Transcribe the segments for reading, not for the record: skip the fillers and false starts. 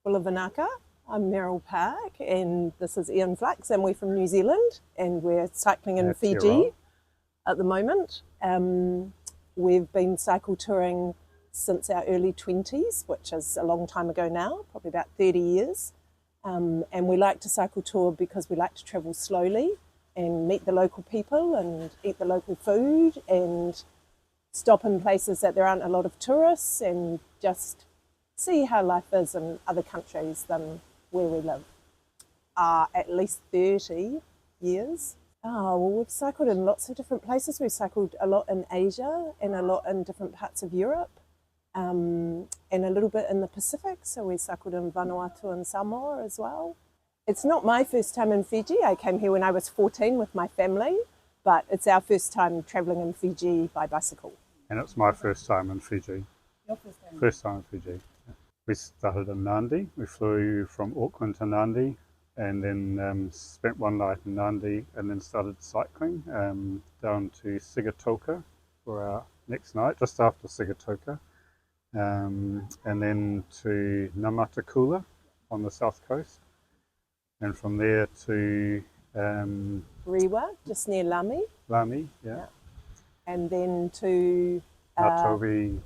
Bulavanaka. I'm Meryl Park, and this is Ian Flux, and we're from New Zealand, and we're cycling in Fiji at the moment. We've been cycle touring since our early 20s, which is a long time ago now, probably about 30 years. And we like to cycle tour because we like to travel slowly and meet the local people and eat the local food and stop in places that there aren't a lot of tourists and just see how life is in other countries than where we live. At least 30 years. Well, we've cycled in lots of different places. We've cycled a lot in Asia and a lot in different parts of Europe, and a little bit in the Pacific. So we cycled in Vanuatu and Samoa as well. It's not my first time in Fiji. I came here when I was 14 with my family, but it's our first time travelling in Fiji by bicycle. And it's my first time in Fiji. Your first time? First time in Fiji. We started in Nandi. We flew from Auckland to Nandi and then spent one night in Nandi and then started cycling down to Sigatoka for our next night, just after Sigatoka, and then to Namatakula on the south coast, and from there to Rewa, just near Lami. Lami, yeah. And then to Korovu.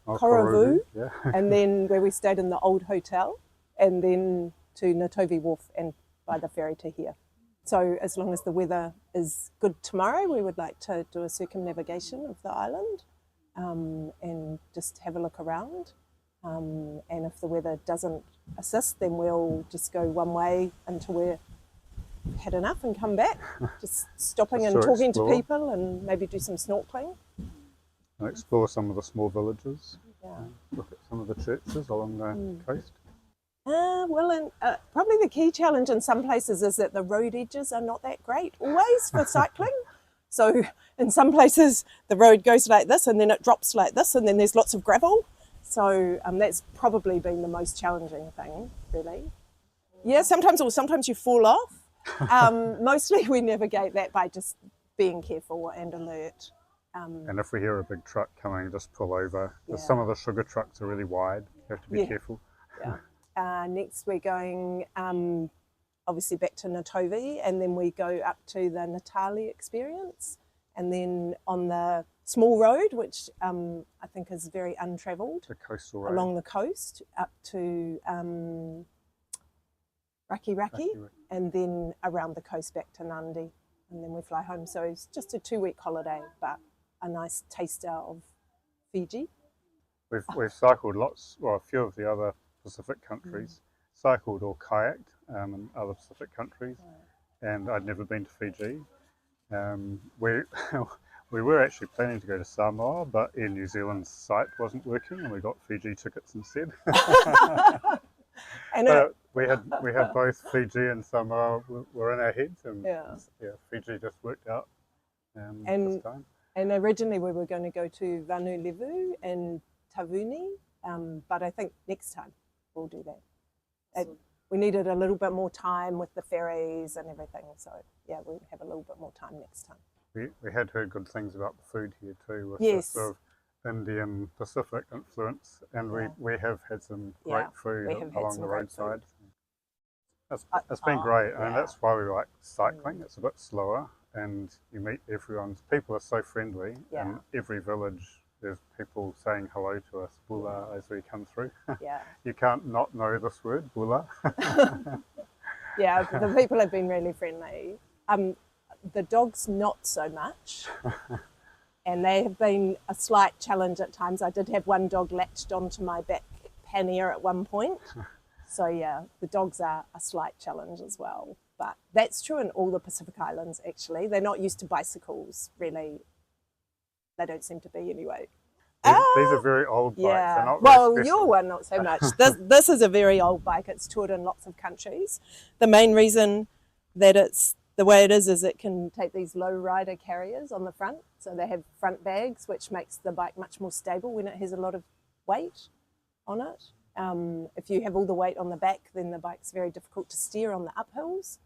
Korovu, yeah. and then where we stayed in the old hotel, and then to Natovi Wharf and by the ferry to here. So as long as the weather is good tomorrow, we would like to do a circumnavigation of the island and just have a look around. And if the weather doesn't assist, then we'll just go one way until we're had enough and come back, just stopping and talking to people and maybe do some snorkeling. And explore some of the small villages. Yeah. Look at some of the churches along the coast. Probably the key challenge in some places is that the road edges are not that great always for cycling. So in some places the road goes like this and then it drops like this and then there's lots of gravel. So that's probably been the most challenging thing, really. Yeah, sometimes you fall off. Mostly we navigate that by just being careful and alert. And if we hear a big truck coming, just pull over. Yeah. Some of the sugar trucks are really wide. You have to be careful. Yeah. Next we're going obviously back to Natovi, and then we go up to the Natali experience, and then on the small road, which I think is very untravelled, the coastal road along the coast up to Raki, and then around the coast back to Nandi, and then we fly home. So it's just a 2-week holiday, but a nice taster of Fiji. We've cycled a few of the other Pacific countries, cycled or kayaked in other Pacific countries, and I'd never been to Fiji. We were actually planning to go to Samoa, but Air New Zealand's site wasn't working, and we got Fiji tickets instead. But we had both Fiji and Samoa were in our heads, and Fiji just worked out this time. And originally we were going to go to Vanuatu and Tavuni, but I think next time we'll do that. We needed a little bit more time with the ferries and everything, so yeah, we'll have a little bit more time next time. We had heard good things about the food here too, with this sort of Indian Pacific influence, and we have had some great food along the roadside. It's been great, and that's why we like cycling. It's a bit slower, and you meet people are so friendly, and every village there's people saying hello to us, bula, as we come through. You can't not know this word, bula. Yeah, the people have been really friendly. The dogs not so much, and they have been a slight challenge at times. I did have one dog latched onto my back pannier at one point. So yeah, the dogs are a slight challenge as well. But that's true in all the Pacific Islands, actually. They're not used to bicycles, really. They don't seem to be anyway. These are very old bikes. Yeah. Not well, very your one not so much. This is a very old bike. It's toured in lots of countries. The main reason that it's the way it is it can take these low rider carriers on the front. So they have front bags, which makes the bike much more stable when it has a lot of weight on it. If you have all the weight on the back, then the bike's very difficult to steer on the uphills.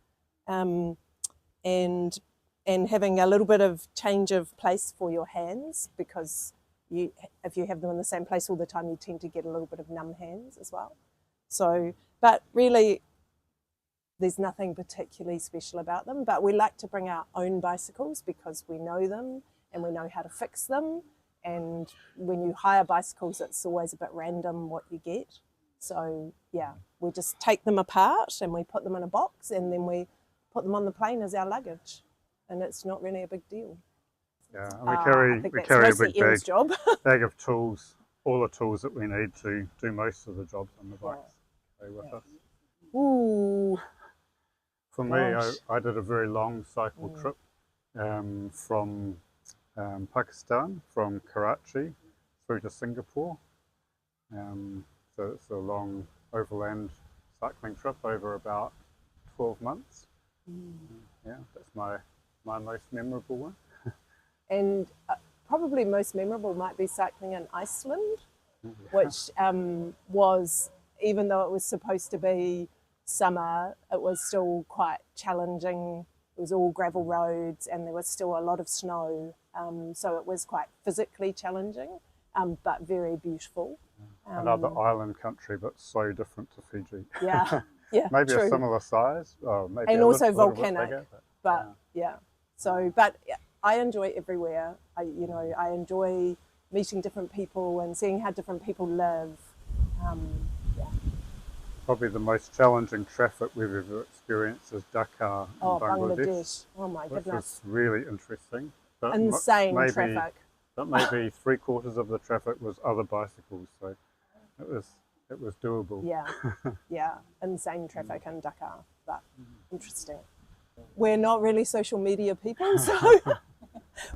And having a little bit of change of place for your hands, because if you have them in the same place all the time, you tend to get a little bit of numb hands as well. So, but really, there's nothing particularly special about them. But we like to bring our own bicycles because we know them and we know how to fix them. And when you hire bicycles, it's always a bit random what you get. So yeah, we just take them apart and we put them in a box and then we put them on the plane as our luggage. And it's not really a big deal. Yeah, and we carry a big bag of tools, all the tools that we need to do most of the jobs on the bikes with us. Ooh. For me, I did a very long cycle trip from Pakistan, from Karachi through to Singapore. So it's a long overland cycling trip over about 12 months. Yeah, that's my most memorable one. And probably most memorable might be cycling in Iceland, which was, even though it was supposed to be summer, it was still quite challenging. It was all gravel roads and there was still a lot of snow. So it was quite physically challenging, but very beautiful. Another island country, but so different to Fiji. Yeah, yeah, maybe true. a similar size, maybe and also volcanic. Bigger, but yeah. So, but I enjoy everywhere. I enjoy meeting different people and seeing how different people live. Probably the most challenging traffic we've ever experienced is Dakar in Bangladesh. Oh my goodness. Which was really interesting. But insane traffic. But maybe 3/4 of the traffic was other bicycles, so it was doable. Yeah, yeah, insane traffic in Dakar, but interesting. We're not really social media people, so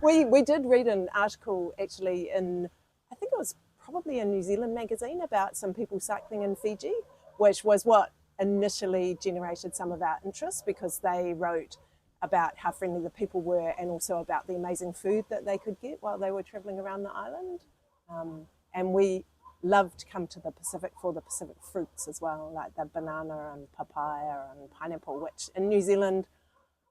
we did read an article actually in, I think it was probably a New Zealand magazine, about some people cycling in Fiji, which was what initially generated some of our interest, because they wrote about how friendly the people were and also about the amazing food that they could get while they were traveling around the island. And we love to come to the Pacific for the Pacific fruits as well, like the banana and papaya and pineapple, which in New Zealand,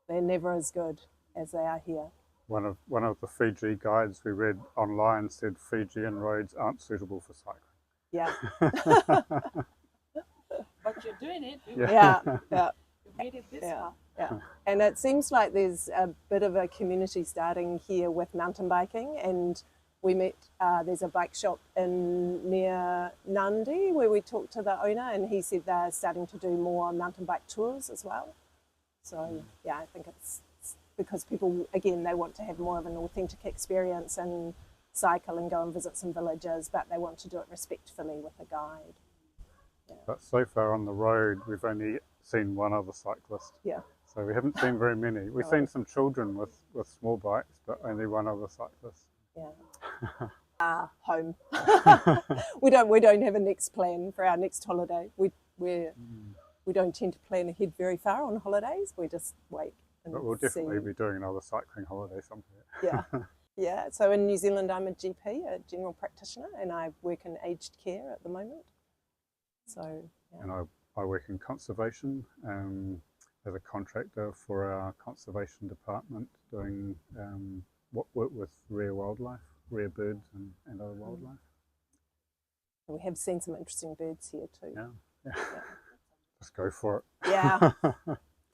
they're never as good as they are here. One of the Fiji guides we read online said Fijian roads aren't suitable for cycling. Yeah. But you're doing it. Yeah. You made it this far. Yeah. And it seems like there's a bit of a community starting here with mountain biking, and we met, there's a bike shop near Nandi where we talked to the owner, and he said they're starting to do more mountain bike tours as well. So yeah, I think it's because people, again, they want to have more of an authentic experience and cycle and go and visit some villages, but they want to do it respectfully with a guide. Yeah. But so far on the road, we've only seen one other cyclist. Yeah. So we haven't seen very many. We've seen some children with small bikes, but only one other cyclist. Yeah. Home. we don't have a next plan for our next holiday. We don't tend to plan ahead very far on holidays. We just wait and But we'll definitely be doing another cycling holiday somewhere. Yeah. Yeah. So in New Zealand, I'm a GP, a general practitioner, and I work in aged care at the moment. So yeah. And I work in conservation as a contractor for our conservation department, doing work with rare wildlife, rare birds and other wildlife. We have seen some interesting birds here too. Yeah. Just go for it. Yeah.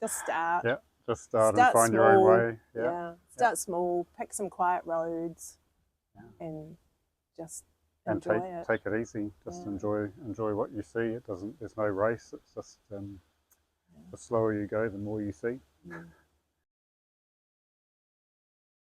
Just start. Yeah. Just start and find your own way. Yeah. Start small, pick some quiet roads, and just enjoy it. Take it easy. Just enjoy what you see. There's no race. It's just the slower you go, the more you see.